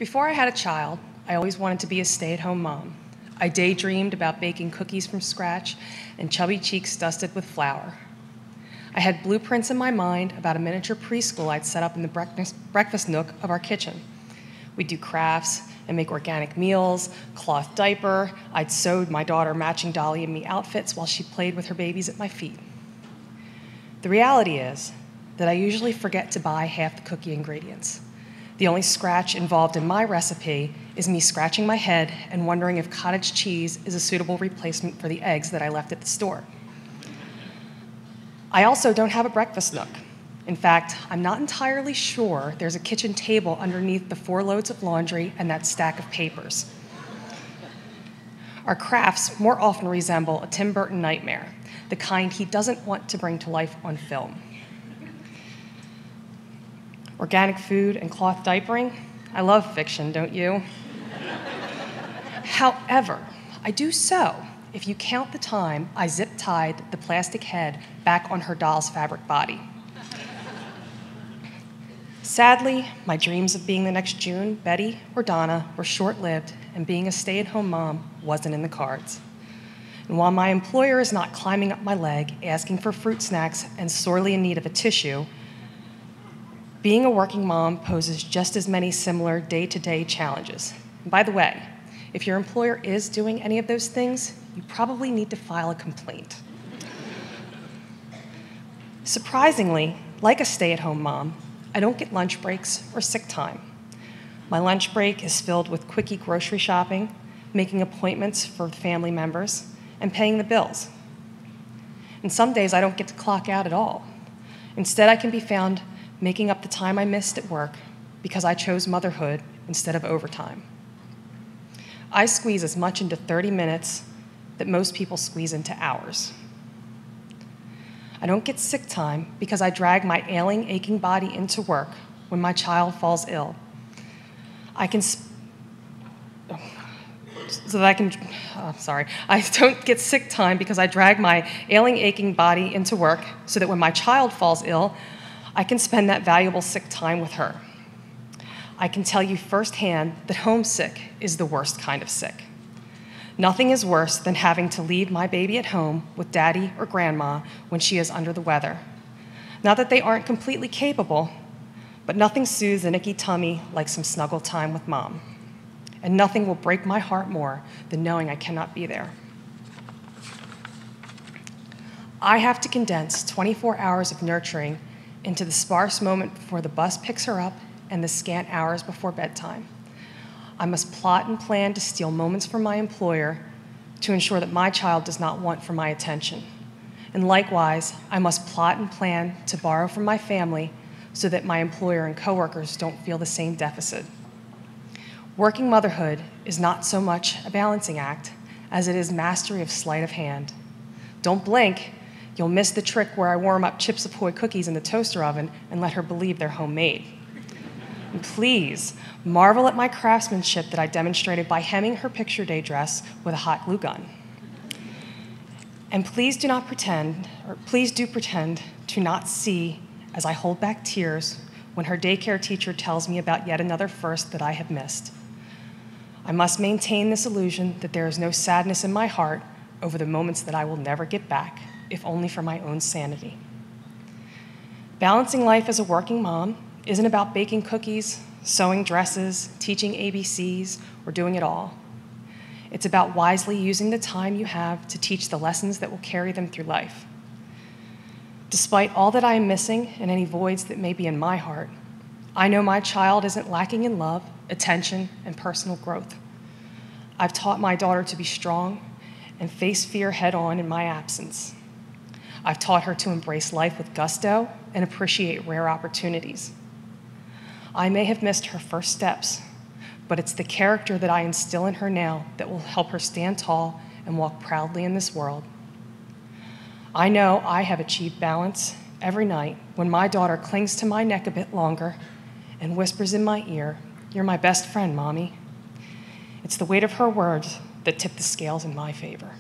Before I had a child, I always wanted to be a stay-at-home mom. I daydreamed about baking cookies from scratch and chubby cheeks dusted with flour. I had blueprints in my mind about a miniature preschool I'd set up in the breakfast nook of our kitchen. We'd do crafts and make organic meals, cloth diaper. I'd sewed my daughter matching Dolly and me outfits while she played with her babies at my feet. The reality is that I usually forget to buy half the cookie ingredients. The only scratch involved in my recipe is me scratching my head and wondering if cottage cheese is a suitable replacement for the eggs that I left at the store. I also don't have a breakfast nook. In fact, I'm not entirely sure there's a kitchen table underneath the 4 loads of laundry and that stack of papers. Our crafts more often resemble a Tim Burton nightmare, the kind he doesn't want to bring to life on film. Organic food and cloth diapering? I love fiction, don't you? However, I do so if you count the time I zip-tied the plastic head back on her doll's fabric body. Sadly, my dreams of being the next June, Betty, or Donna were short-lived, and being a stay-at-home mom wasn't in the cards. And while my employer is not climbing up my leg, asking for fruit snacks, and sorely in need of a tissue, being a working mom poses just as many similar day-to-day challenges. And by the way, if your employer is doing any of those things, you probably need to file a complaint. Surprisingly, like a stay-at-home mom, I don't get lunch breaks or sick time. My lunch break is filled with quickie grocery shopping, making appointments for family members, and paying the bills. And some days I don't get to clock out at all. Instead, I can be found making up the time I missed at work because I chose motherhood instead of overtime. I squeeze as much into 30 minutes that most people squeeze into hours. I don't get sick time because I drag my ailing, aching body into work when my child falls ill. I don't get sick time because I drag my ailing, aching body into work so that when my child falls ill, I can spend that valuable sick time with her. I can tell you firsthand that homesick is the worst kind of sick. Nothing is worse than having to leave my baby at home with daddy or grandma when she is under the weather. Not that they aren't completely capable, but nothing soothes an icky tummy like some snuggle time with mom. And nothing will break my heart more than knowing I cannot be there. I have to condense 24 hours of nurturing into the sparse moment before the bus picks her up and the scant hours before bedtime. I must plot and plan to steal moments from my employer to ensure that my child does not want for my attention. And likewise, I must plot and plan to borrow from my family so that my employer and coworkers don't feel the same deficit. Working motherhood is not so much a balancing act as it is mastery of sleight of hand. Don't blink. You'll miss the trick where I warm up Chips Ahoy cookies in the toaster oven and let her believe they're homemade. And please, marvel at my craftsmanship that I demonstrated by hemming her picture day dress with a hot glue gun. And please do pretend to not see as I hold back tears when her daycare teacher tells me about yet another first that I have missed. I must maintain this illusion that there is no sadness in my heart over the moments that I will never get back, if only for my own sanity. Balancing life as a working mom isn't about baking cookies, sewing dresses, teaching ABCs, or doing it all. It's about wisely using the time you have to teach the lessons that will carry them through life. Despite all that I am missing and any voids that may be in my heart, I know my child isn't lacking in love, attention, and personal growth. I've taught my daughter to be strong and face fear head-on in my absence. I've taught her to embrace life with gusto and appreciate rare opportunities. I may have missed her first steps, but it's the character that I instill in her now that will help her stand tall and walk proudly in this world. I know I have achieved balance every night when my daughter clings to my neck a bit longer and whispers in my ear, "You're my best friend, Mommy." It's the weight of her words that tip the scales in my favor.